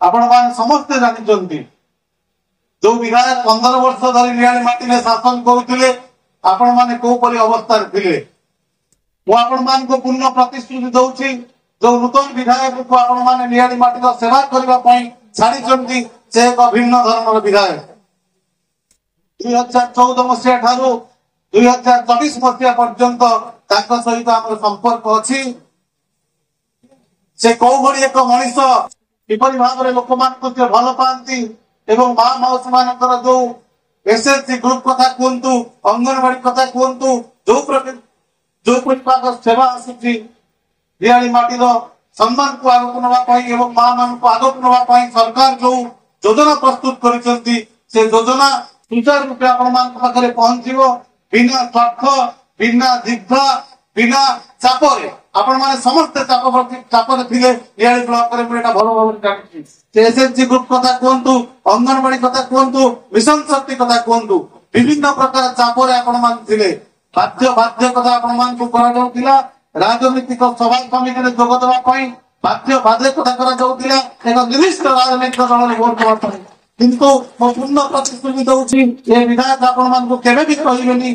आपण माने समस्त जानिचंती जो विधायक 15 वर्ष धरी नियाली माटी में शासन करुथिले आपण माने को परि अवस्था थिले मु आपण मान को पूर्ण प्रतिश्रुति दउछि जो नूतन विधायक को आपण माने नियाली माटी रो सेवा करबा पई छाडिचंती से एक भिन्न धरणर विधायक 2014 मसिया ठारू 2024 मसिया पर्यंत ताका सहित हमर संपर्क अछि से को भली एक मनीष किपरि भाबरे लोक मान को भल पांती एवं मां मौसी मानकर जो एसएससी ग्रुप कथा कोंतु अंगनवाड़ी कथा कोंतु जो परिपाक सेवा आसी रियाली माटीर सम्मान को आगक नवा पाई एवं मां मान को आगक नवा पाई सरकार जो योजना प्रस्तुत करिसंती से योजना सुचारू रूपे आपण मान पाखरे पहुंचीबो बिना स्वार्थ बिना जिद्दा बिना चापरे आपण माने समस्त चापरे थिले रियाली ब्लॉक रे एटा भलो भाबरे जानिछि एसएसजी ग्रुप कथा कोंतु अंगनवाड़ी कथा कोंतु मिशन शक्ति कथा कोंतु विभिन्न प्रकार चापरे आपण मान थिले बाध्य कथा आपण मान को करा जाउतिला राजनीतिक सभा समिति रे जोग देबा पई बाध्य कथा करा जाउतिला एक निर्दिष्ट राजनीतिक दल रे वोट देबा पई किंतु मो पूर्ण प्रतिश्रुति दउछि ए विधायक आपण मान को केबे भी कहिबेनी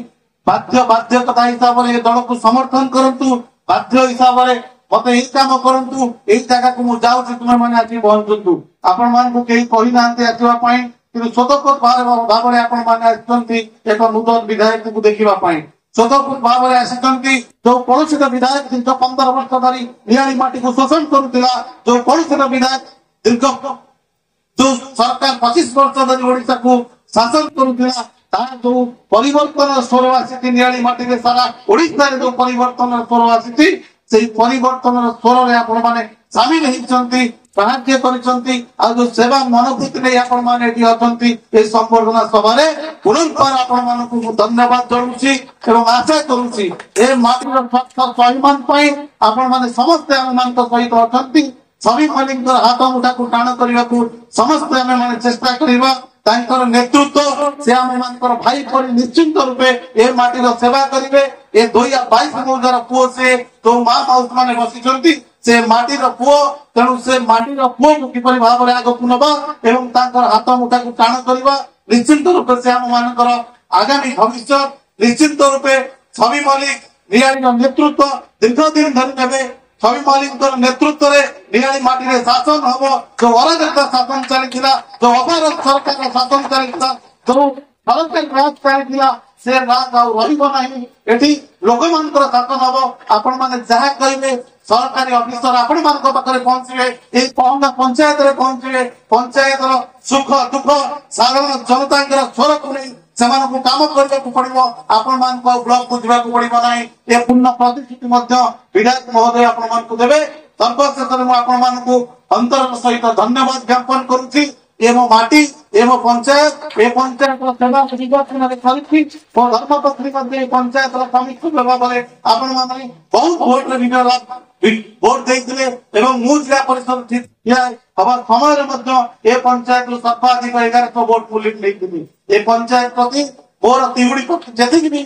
बाध्य कथा हिसाब रे दल को समर्थन करंतु बाध्य हिसाब रे मते ए काम करंतु ए जगह को मु जाउछि तुमे माने आछि पहुंचंतु आपण मान को केही कहि नांते आछवा पई किंतु स्वतःपूर्व भाबरे आपण माने आछंती एक नूतन विधायक को देखिबा पई स्वतःपूर्व भाबरे आछंती जो पड़ोसी विधायक दीर्घ 15 वर्ष धरी नियाली माटी को शोषण करुतिला जो पड़ोसी विधायक दीर्घ जो सरकार 25 वर्ष धरी ओडिसा को शासन करुतिला तार जो परिवर्तन स्वर आसी नियाली माटी रे सारा ओडिसा रे जो परिवर्तन स्वर आसी से परिवर्तन स्वर रे आपण माने शामिल हिचंती साहाय्य करिसंती आ जो सेवा मनोभूति नै आपण माने एठी अछंती ए संवर्धना सभा रे पुनर्बार आपण मानकु धन्यवाद जणुछि एवं आशा करूछि ए माटीर स्वाभिमान पई आपण माने समस्त हम मान तो सहित अछंती सभी मालिक हाथ मुठा को टाण करबा को समस्त हम माने चेष्टा करबा तांकर नेतृत्व से हम मानकर भाई पर निश्चित रूपे ए माटीर सेवा करिवे ए 2022 मोजर पुओ से तो मां माउस माने बसिचंती से माटीर पुओ तेणु से माटीर पुओ को किपरि भाबरे आगकु नबा एवं तांकर हाथ मुठा को टाण करबा निश्चित रूपे से हम मानकर आगामी भविष्य निश्चित रूपे सभी मालिक नियाली नेतृत्व दीर्घ दिन धरि नेबे सभी मालिक नेतृत्व रे नियाली माटी रे शासन हबो जो अराजकता शासन चलिथिला जो अभारत सरकार शासन चलिथिला जो सरकार राज चलिथिला से राज आ रहिबो नाही एठी लोक मानकर शासन हबो आपण माने जहा कहिबे सरकारी ऑफिसर आपण मानक पाखरे पहुंचीबे ए पहंगा पंचायत रे पहुंचीबे पंचायत रो सुख दुख साधारण जनता के स्वर को नै समान को काम करबा को पड़िबो आपण मान को ब्लॉक को दिबा को पड़िबो नाही ए पूर्ण प्रतिश्रुति मध्य विधायक महोदय आपण मान को देबे सर्वशेष में आपण मान को अंतर सहित धन्यवाद ज्ञापन करूछी एवं माटी एवं पंचायत ए पंचायत सेवा निर्वाचन रे करिछि और धर्मपत्नी मध्ये पंचायत रो समीक्षा बेबा बोले आपण माने बहुत वोट रे विजय लाभ वोट देइथिले एवं मु जिला परिषद या हवा समय रे मध्ये ए पंचायत रो सर्वाधिक 1100 वोट पुलिस लेइथिले ए पंचायत प्रति मोर तिगुडी जति भी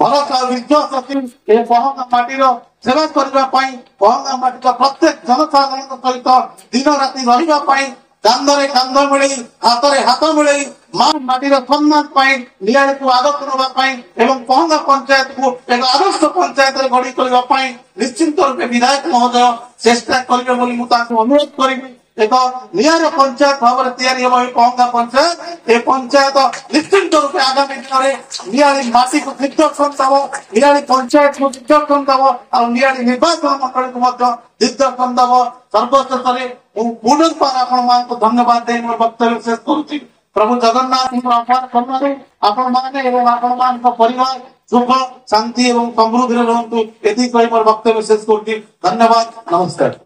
भरोसा विश्वास अछि ए पहंगा माटीर सेवा करबा पई पहंगा माटी प्रत्येक जनसाधारण सहित दिन राति रहिबा पई कांधरे कांध मिले हाथरे हाथ मिले मां माटीर सम्मान पाई नियाली को आगत नबा पाई एवं पहंगा पंचायत को एक आदर्श पंचायत रे गढ़ी करबा पाई निश्चित रूपे विधायक महोदय चेष्टा करिवे बोली मु ताको अनुरोध करिबी एक नियार पंचायत भाବରେ तैयारी हो पहंगा पंचायत ए पंचायत निश्चित रूपे आगामी दिन रे नियाली माटी को दिग्दर्शन दबो नियाली पंचायत को दिग्दर्शन दबो और नियाली निर्वाचन मंडल को मध्य दिग्दर्शन दबो सर्वोच्च स्तरे पुनर्बार आपण मान को धन्यवाद दे मोर वक्तव्य शेष करूची प्रभु जगन्नाथ को अपार करुणा आपण माने एवं आपण मान को परिवार सुख शांति एवं समृद्धि रे रहंतु एति कहि मोर वक्तव्य शेष करूची धन्यवाद नमस्कार।